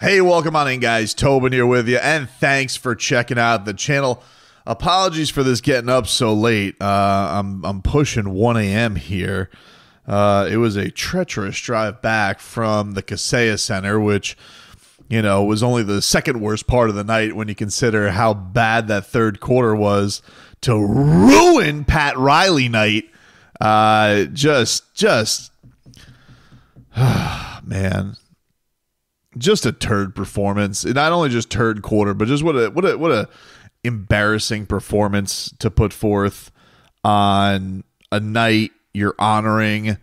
Hey, welcome on in, guys. Tobin here with you, and thanks for checking out the channel. Apologies for this getting up so late. I'm pushing 1 a.m. here. It was a treacherous drive back from the Kaseya Center, which, you know, was only the second worst part of the night when you consider how bad that third quarter was to ruin Pat Riley night. Man. Just a turd performance. Not only just turd quarter, but just what a embarrassing performance to put forth on a night you're honoring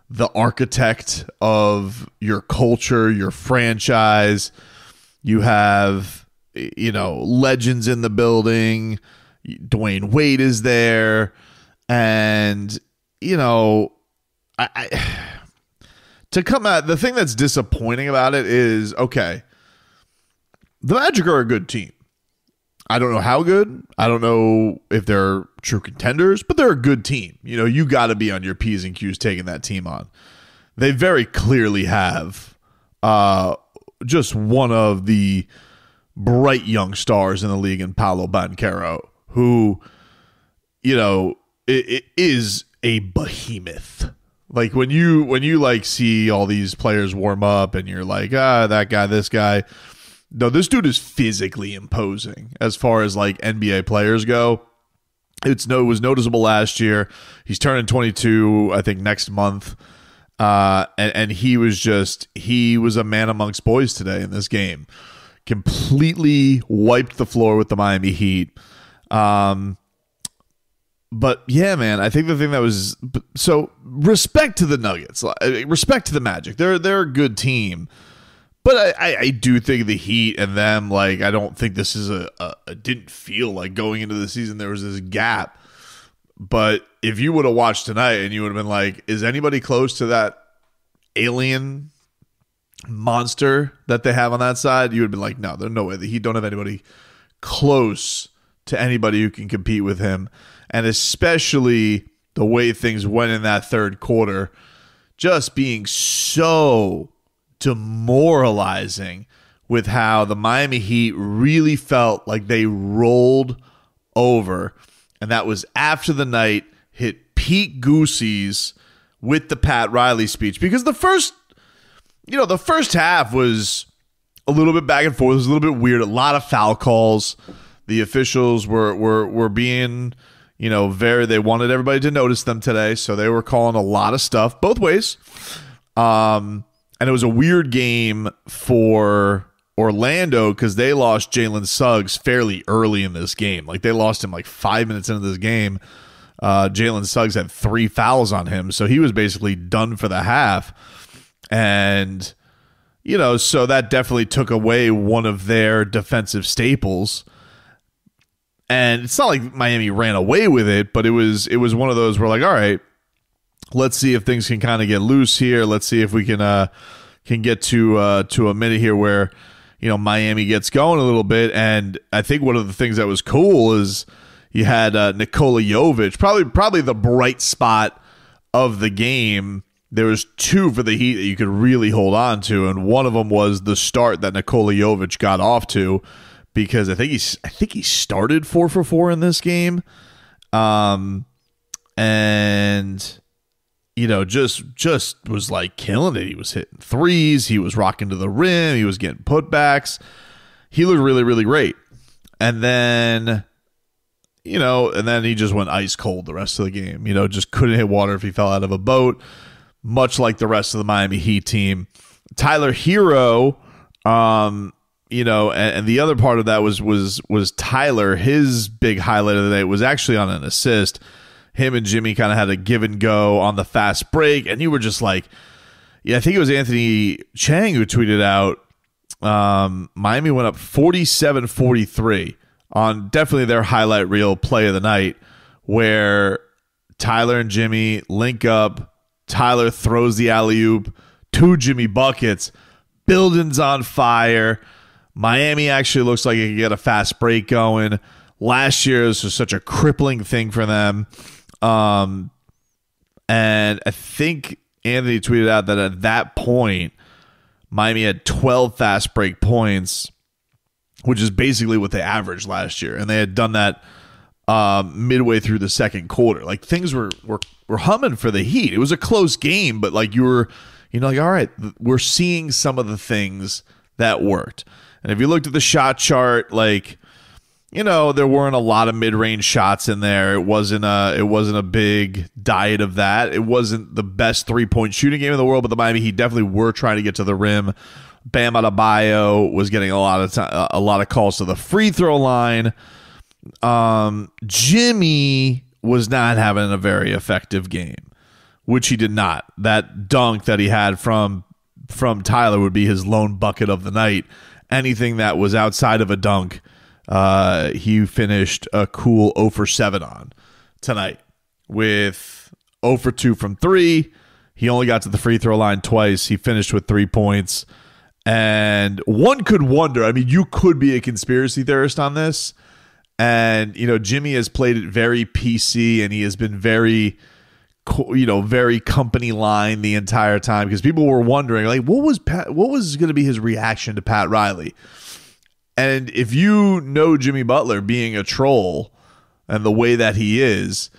the architect of your culture, your franchise. You have, you know, legends in the building. Dwayne Wade is there, and you know, to come out, the thing that's disappointing about it is, okay, the Magic are a good team. I don't know how good. I don't know if they're true contenders, but they're a good team. You know, you got to be on your P's and Q's taking that team on. They very clearly have just one of the bright young stars in the league in Paolo Banchero, who, you know, it is a behemoth. Like when you like see all these players warm up and you're like, that guy, this guy. No, this dude is physically imposing as far as like NBA players go. It was noticeable last year. He's turning 22, I think, next month. And he was a man amongst boys today in this game. Completely wiped the floor with the Miami Heat. But yeah, man, I think the thing that was so respect to the Nuggets, respect to the Magic. They're a good team, but I do think the Heat and them, like, I don't think this is didn't feel like going into the season there was this gap. But if you would have watched tonight and you would have been like, is anybody close to that alien monster that they have on that side? You would have been like, no, there's no way. The Heat don't have anybody close to anybody who can compete with him. And especially the way things went in that third quarter, just being so demoralizing with how the Miami Heat really felt like they rolled over. And that was after the night hit peak Goosey's with the Pat Riley speech. Because the first half was a little bit back and forth. It was a little bit weird. A lot of foul calls. The officials were being, you know, they wanted everybody to notice them today, so they were calling a lot of stuff both ways. And it was a weird game for Orlando because they lost Jalen Suggs fairly early in this game. Like, they lost him like 5 minutes into this game. Jalen Suggs had 3 fouls on him, so he was basically done for the half. And, you know, so that definitely took away one of their defensive staples. And it's not like Miami ran away with it, but it was one of those where, like, all right, let's see if things can kind of get loose here. Let's see if we can get to a minute here where, you know, Miami gets going a little bit. And I think one of the things that was cool is you had Nikola Jovic, probably the bright spot of the game. There was 2 for the Heat that you could really hold on to, and one of them was the start that Nikola Jovic got off to. Because I think he started 4 for 4 in this game, and you know, just was like killing it. He was hitting threes, he was rocking to the rim, he was getting putbacks. He looked really, really great. And then, you know, he just went ice cold the rest of the game. You know, just couldn't hit water if he fell out of a boat. Much like the rest of the Miami Heat team. Tyler Hero. You know, and the other part of that was Tyler. His big highlight of the night was actually on an assist. Him and Jimmy kind of had a give and go on the fast break, and you were just like, yeah, I think it was Anthony Chang who tweeted out, Miami went up 47-43 on definitely their highlight reel play of the night, where Tyler and Jimmy link up. Tyler throws the alley-oop, 2 Jimmy buckets, building's on fire. Miami actually looks like it could get a fast break going. Last year, this was such a crippling thing for them. And I think Anthony tweeted out that at that point, Miami had 12 fast break points, which is basically what they averaged last year. And they had done that midway through the second quarter. Like, things were humming for the Heat. It was a close game, but like, you were, like, all right, we're seeing some of the things that worked. And if you looked at the shot chart, like, there weren't a lot of mid-range shots in there. It wasn't a big diet of that. It wasn't the best three-point shooting game in the world, but the Miami Heat definitely were trying to get to the rim. Bam Adebayo was getting a lot of calls to the free throw line. Jimmy was not having a very effective game, which he did not. That dunk that he had from Tyler would be his lone bucket of the night. Anything that was outside of a dunk, he finished a cool 0 for 7 on tonight with 0 for 2 from 3. He only got to the free throw line twice. He finished with 3 points. And one could wonder, I mean, you could be a conspiracy theorist on this. And, Jimmy has played it very PC, and he has been very, very company line the entire time, because people were wondering, like, what was going to be his reaction to Pat Riley? And if you know Jimmy Butler being a troll and the way that he is,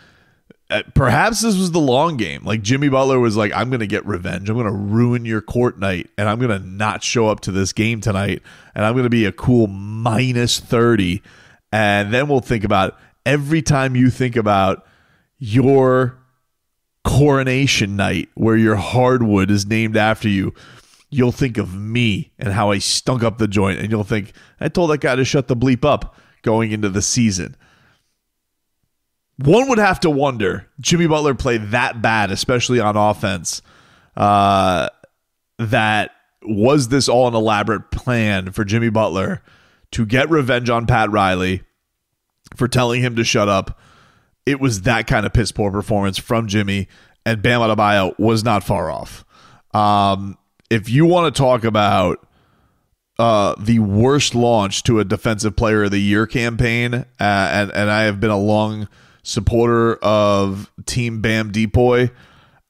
perhaps this was the long game. Like, Jimmy Butler was like, I'm going to get revenge. I'm going to ruin your court night, and I'm going to not show up to this game tonight, and I'm going to be a cool minus 30. And then we'll think about, every time you think about your coronation night where your hardwood is named after you, you'll think of me and how I stunk up the joint. And you'll think, I told that guy to shut the bleep up going into the season. One would have to wonder, Jimmy Butler played that bad, especially on offense, that was this all an elaborate plan for Jimmy Butler to get revenge on Pat Riley for telling him to shut up. It was that kind of piss poor performance from Jimmy, and Bam Adebayo was not far off. If you want to talk about the worst launch to a Defensive Player of the Year campaign, and I have been a long supporter of Team Bam Depoy,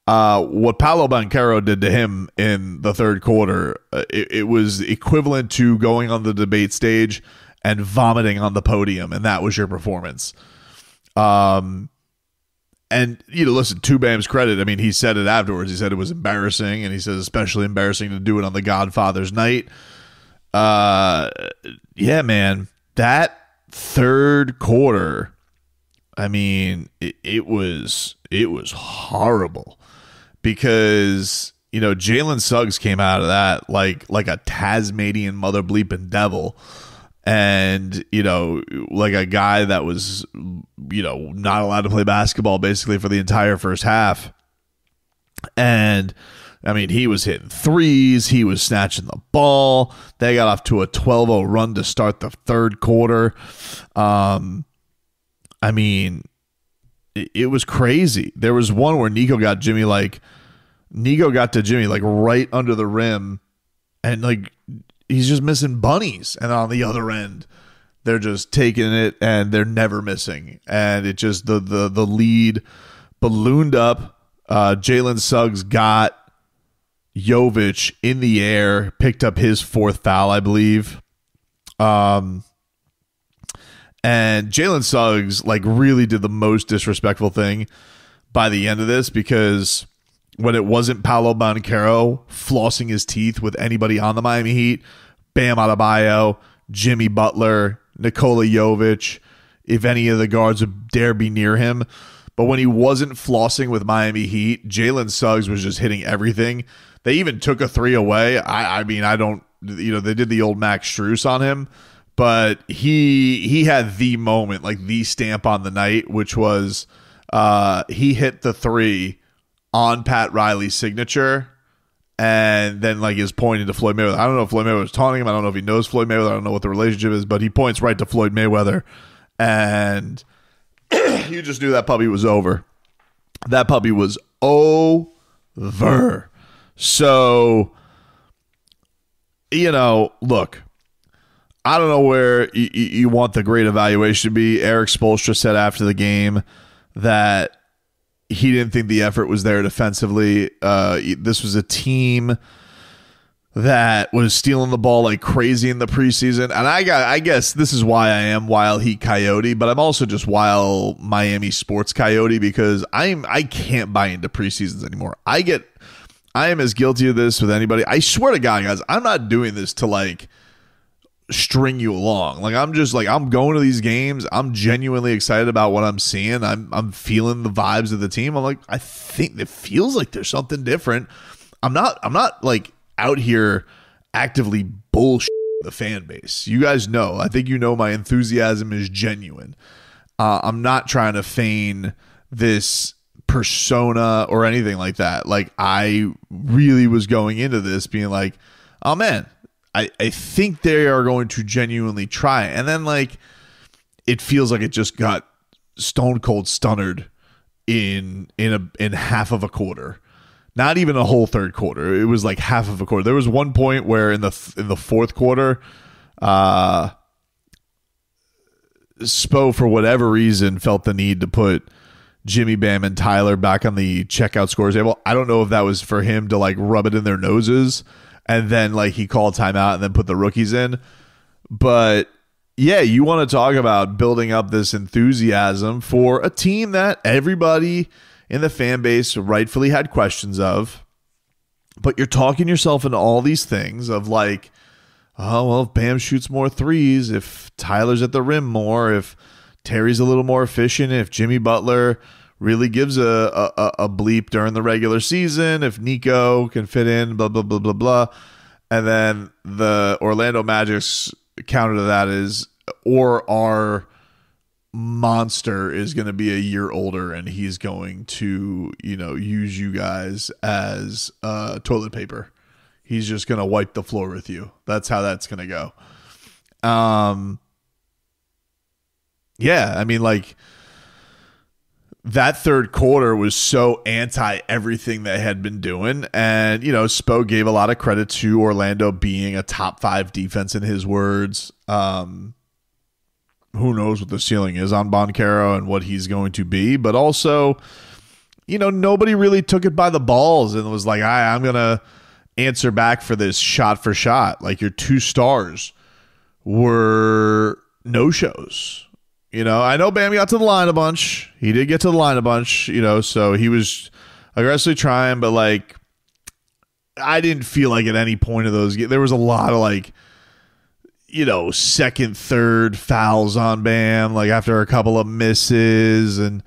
what Paolo Banchero did to him in the third quarter, it was equivalent to going on the debate stage and vomiting on the podium, and that was your performance. And, listen, to Bam's credit, I mean, he said it afterwards. He said it was embarrassing, and he said especially embarrassing to do it on the Godfather's night. Yeah, man, that third quarter, I mean, it was horrible. Because, Jalen Suggs came out of that like a Tasmanian mother bleeping devil. And, like a guy that was, not allowed to play basketball basically for the entire first half. And, I mean, he was hitting threes. He was snatching the ball. They got off to a 12-0 run to start the third quarter. I mean, it was crazy. There was one where Nico got to Jimmy like right under the rim, and like he's just missing bunnies. And on the other end, they're just taking it and they're never missing. And it just the lead ballooned up. Jalen Suggs got Jovic in the air, picked up his fourth foul, I believe. And Jalen Suggs like really did the most disrespectful thing by the end of this, because when it wasn't Paolo Banchero flossing his teeth with anybody on the Miami Heat, Bam Adebayo, Jimmy Butler, Nikola Jovic, if any of the guards would dare be near him. But when he wasn't flossing with Miami Heat, Jalen Suggs was just hitting everything. They even took a three away. I mean, I don't, they did the old Max Strus on him. But he had the moment, like the stamp on the night, which was he hit the three on Pat Riley's signature, and then like is pointing to Floyd Mayweather. I don't know if Floyd Mayweather was taunting him. I don't know if he knows Floyd Mayweather. I don't know what the relationship is, but he points right to Floyd Mayweather, and you just knew that puppy was over. That puppy was over. So, look. I don't know where you want the great evaluation to be. Eric Spoelstra said after the game that he didn't think the effort was there defensively. This was a team that was stealing the ball like crazy in the preseason. And I guess this is why I am Wild Heat Coyote, but I'm also just Wild Miami Sports Coyote because I can't buy into preseasons anymore. I am as guilty of this with anybody. I swear to God, guys, I'm not doing this to like string you along. Like I'm just like I'm going to these games. I'm genuinely excited about what I'm seeing. I'm feeling the vibes of the team. I'm like, I think it feels like there's something different. I'm not like out here actively bullshit the fan base. You guys know. I think you know my enthusiasm is genuine. I'm not trying to feign this persona or anything like that. Like I really was going into this being like, oh man, I think they are going to genuinely try. And then like it feels like it just got stone cold stunnered in half of a quarter. Not even a whole third quarter. It was like half of a quarter. There was one point where in the fourth quarter, Spo, for whatever reason, felt the need to put Jimmy, Bam, and Tyler back on the checkout scores table. I don't know if that was for him to like rub it in their noses and then like he called timeout and then put the rookies in. But yeah, you want to talk about building up this enthusiasm for a team that everybody in the fan base rightfully had questions of, but you're talking yourself into all these things of like, oh, well, if Bam shoots more threes, if Tyler's at the rim more, if Terry's a little more efficient, if Jimmy Butler really gives a bleep during the regular season, if Nico can fit in, blah, blah, blah, blah, blah. And then the Orlando Magic's counter to that is, or our monster is going to be a year older and he's going to, use you guys as toilet paper. He's just going to wipe the floor with you. That's how that's going to go. Yeah, I mean, like, that third quarter was so anti everything they had been doing. And, Spo gave a lot of credit to Orlando being a top 5 defense in his words. Who knows what the ceiling is on Banchero and what he's going to be. But also, nobody really took it by the balls and was like, I'm going to answer back for this shot for shot. Like your 2 stars were no-shows. I know Bam got to the line a bunch. He did get to the line a bunch, so he was aggressively trying. But, like, I didn't feel like at any point of those games, there was a lot of, like, second, third fouls on Bam, like after a couple of misses. And,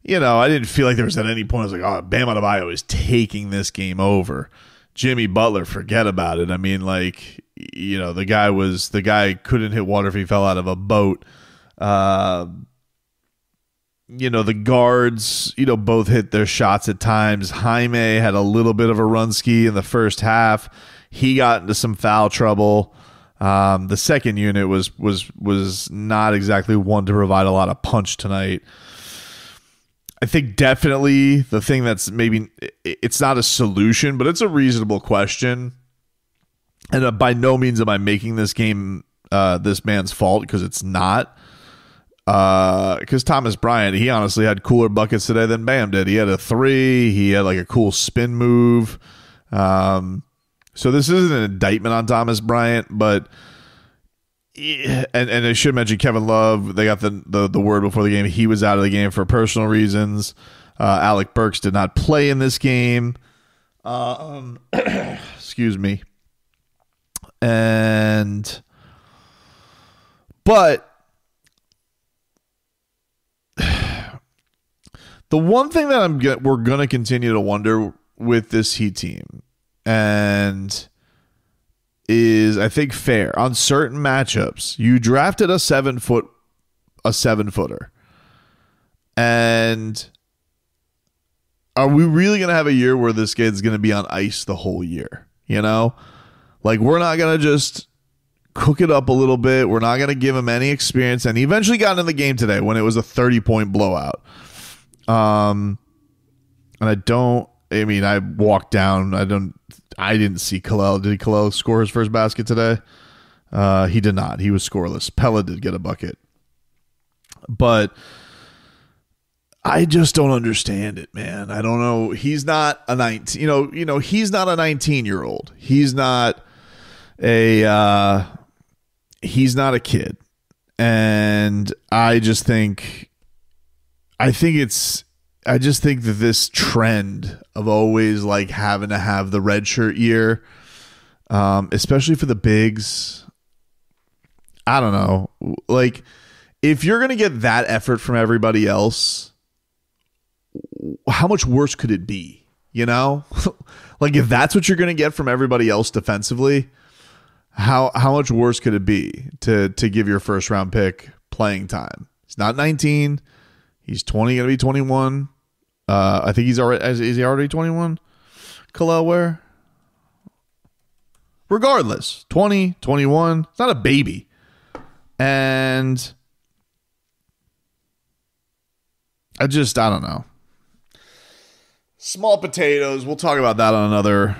I didn't feel like there was at any point I was like, oh, Bam Adebayo is taking this game over. Jimmy Butler, forget about it. I mean, like, the guy couldn't hit water if he fell out of a boat. The guards, both hit their shots at times. Jaime had a little bit of a run-ski in the first half. He got into some foul trouble. The second unit was not exactly one to provide a lot of punch tonight. I think definitely the thing that's maybe it's not a solution, but it's a reasonable question. And by no means am I making this game this man's fault, because it's not. Because Thomas Bryant, he honestly had cooler buckets today than Bam did. He had a 3. He had like a cool spin move. So this isn't an indictment on Thomas Bryant, but and I should mention Kevin Love. They got the word before the game. He was out of the game for personal reasons. Alec Burks did not play in this game. Excuse me. But the one thing that we're going to continue to wonder with this Heat team, and is, I think, fair on certain matchups. You drafted a 7-footer, and are we really going to have a year where this kid's going to be on ice the whole year? Like, we're not going to just cook it up a little bit. We're not going to give him any experience. And he eventually got in the game today when it was a 30-point blowout. And I walked down. I didn't see Kalel. Did Kalel score his first basket today? He did not. He was scoreless. Pella did get a bucket. But I just don't understand it, man. I don't know. He's not a 19, he's not a 19-year-old. He's not he's not a kid. And I just think that this trend of always like having to have the red shirt year, especially for the bigs, I don't know. Like, if you're going to get that effort from everybody else, how much worse could it be? Like, if that's what you're going to get from everybody else defensively, how much worse could it be to give your first round pick playing time? He's not 19. He's 20, going to be 21. I think is he already 21? Kalel, where? Regardless, 20, 21. It's not a baby. And I don't know. Small potatoes. We'll talk about that on another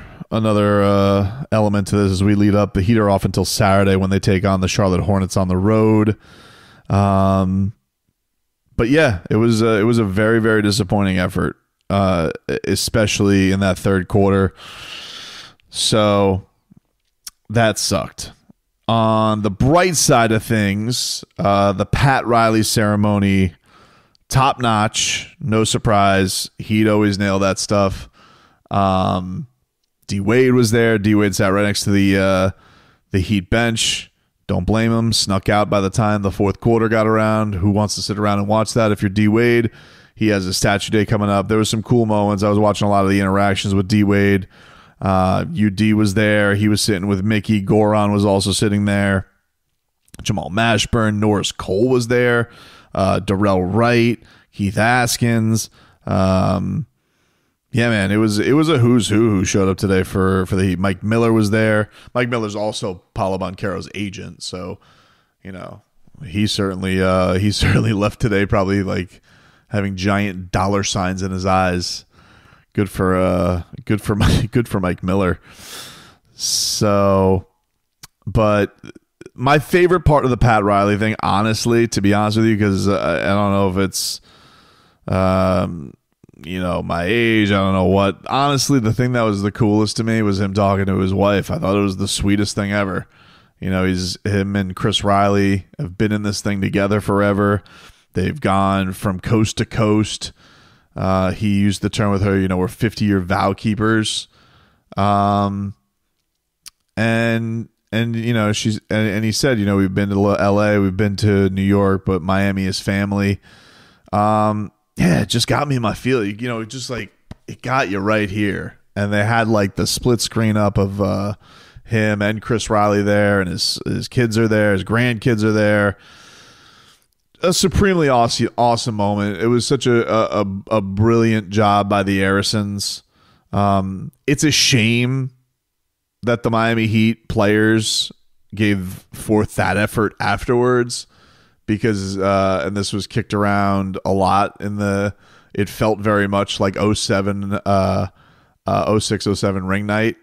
element to this as we lead up. The Heat are off until Saturday when they take on the Charlotte Hornets on the road. But yeah, it was a very, very disappointing effort, especially in that third quarter. So that sucked. On the bright side of things, the Pat Riley ceremony, top notch, no surprise. He'd always nail that stuff. D Wade was there. D Wade sat right next to the Heat bench. Don't blame him. Snuck out by the time the fourth quarter got around. Who wants to sit around and watch that? If you're D Wade, he has a statue day coming up. There was some cool moments. I was watching a lot of the interactions with D Wade. UD was there. He was sitting with Mickey. Goran was also sitting there. Jamal Mashburn, Norris Cole was there. Darrell Wright, Keith Askins. Yeah, man, it was a who's who showed up today for the Heat. Mike Miller was there. Mike Miller's also Paolo Banchero's agent, so he certainly left today probably like having giant dollar signs in his eyes. Good for Mike Miller. So, but my favorite part of the Pat Riley thing, honestly, to be honest with you, because I don't know if it's my age, I don't know what. Honestly, the thing that was the coolest to me was him talking to his wife. I thought it was the sweetest thing ever. Him and Chris Riley have been in this thing together forever. They've gone from coast to coast. He used the term with her, we're 50-year vow keepers. And he said, we've been to LA, we've been to New York, but Miami is family. It just got me in my feeling, just like it got you right here. And they had like the split screen up of him and Chris Riley there, and his kids are there, his grandkids are there. A supremely awesome moment. It was such a brilliant job by the Arisons. It's a shame that the Miami Heat players gave forth that effort afterwards, because and this was kicked around a lot it felt very much like 06-07 ring night,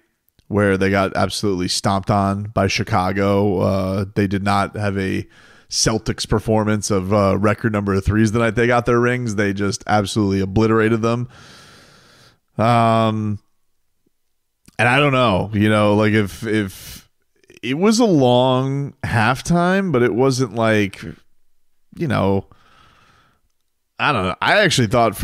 where they got absolutely stomped on by Chicago. They did not have a Celtics performance of record number of threes the night they got their rings. They just absolutely obliterated them. And I don't know, like if it was a long halftime, but it wasn't like, I don't know. I actually thought I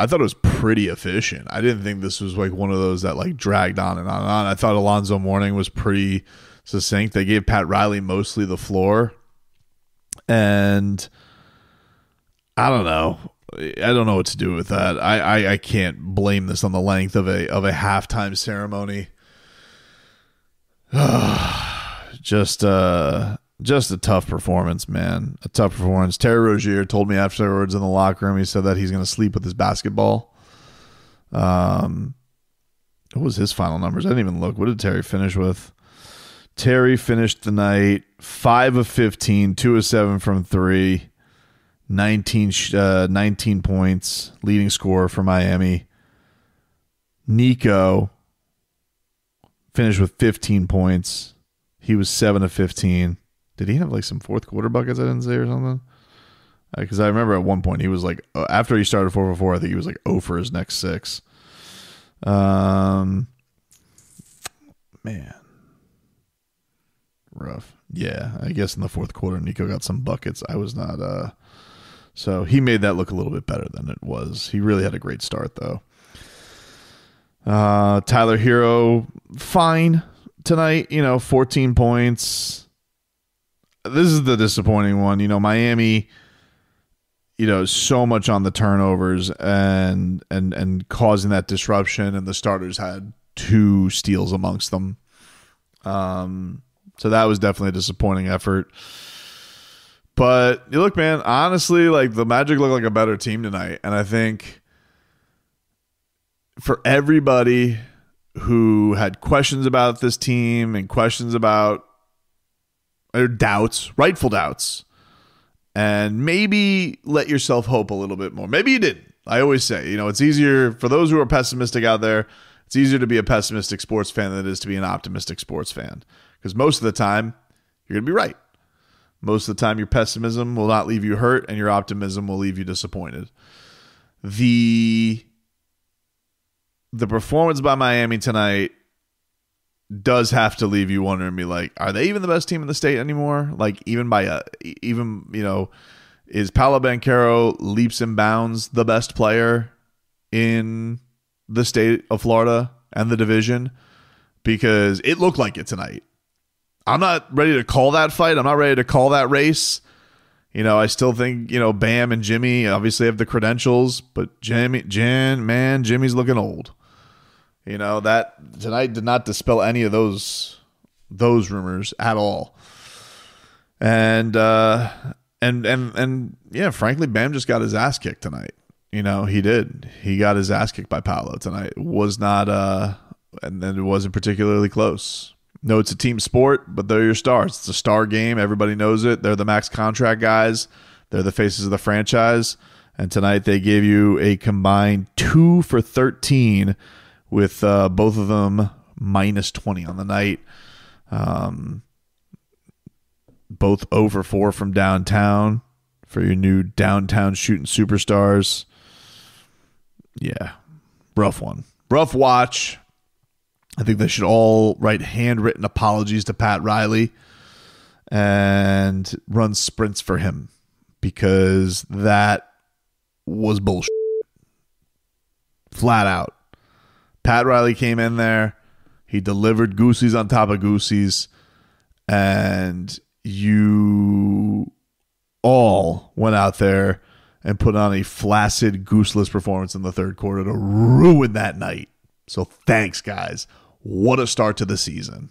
thought it was pretty efficient. I didn't think this was like one of those that like dragged on and on and on. I thought Alonzo Mourning was pretty succinct. They gave Pat Riley mostly the floor. And I don't know. I don't know what to do with that. I can't blame this on the length of a halftime ceremony. Just a tough performance, man. A tough performance. Terry Rozier told me afterwards in the locker room, he said that he's going to sleep with his basketball. What was his final numbers? I didn't even look. What did Terry finish with? Terry finished the night 5 of 15, 2 of 7 from 3, 19 points, leading scorer for Miami. Nico finished with 15 points. He was 7 of 15. Did he have like some fourth quarter buckets I didn't say or something? Because I remember at one point he was like, after he started 4 for 4, I think he was like 0 for his next 6. Man, rough. Yeah, I guess in the fourth quarter, Nico got some buckets. I was not. So he made that look a little bit better than it was. He really had a great start, though. Tyler Hero, fine tonight. 14 points. This is the disappointing one. Miami, so much on the turnovers and causing that disruption, and the starters had 2 steals amongst them. So that was definitely a disappointing effort. But you look, man, honestly, like the Magic look like a better team tonight. And I think for everybody who had questions about this team and questions about or doubts, rightful doubts, and maybe let yourself hope a little bit more. Maybe you didn't. I always say, it's easier for those who are pessimistic out there. It's easier to be a pessimistic sports fan than it is to be an optimistic sports fan. Because most of the time, you're going to be right. Most of the time, your pessimism will not leave you hurt, and your optimism will leave you disappointed. The performance by Miami tonight does have to leave you wondering, be like, are they even the best team in the state anymore? Like, is Paolo Banchero leaps and bounds the best player in the state of Florida and the division? Because it looked like it tonight. I'm not ready to call that fight. I'm not ready to call that race. I still think, Bam and Jimmy obviously have the credentials, but Jimmy's looking old. That tonight did not dispel any of those rumors at all. And yeah, frankly, Bam just got his ass kicked tonight. He did. He got his ass kicked by Paolo tonight. It was not and then it wasn't particularly close. No, it's a team sport, but they're your stars. It's a star game. Everybody knows it. They're the max contract guys. They're the faces of the franchise. And tonight they gave you a combined 2 for 13 with both of them minus 20 on the night. Both 0 for 4 from downtown for your new downtown shooting superstars. Yeah, rough one. Rough watch. I think they should all write handwritten apologies to Pat Riley and run sprints for him, because that was bullshit. Flat out. Pat Riley came in there. He delivered goosies on top of goosies, and you all went out there and put on a flaccid, gooseless performance in the third quarter to ruin that night. So thanks, guys. What a start to the season.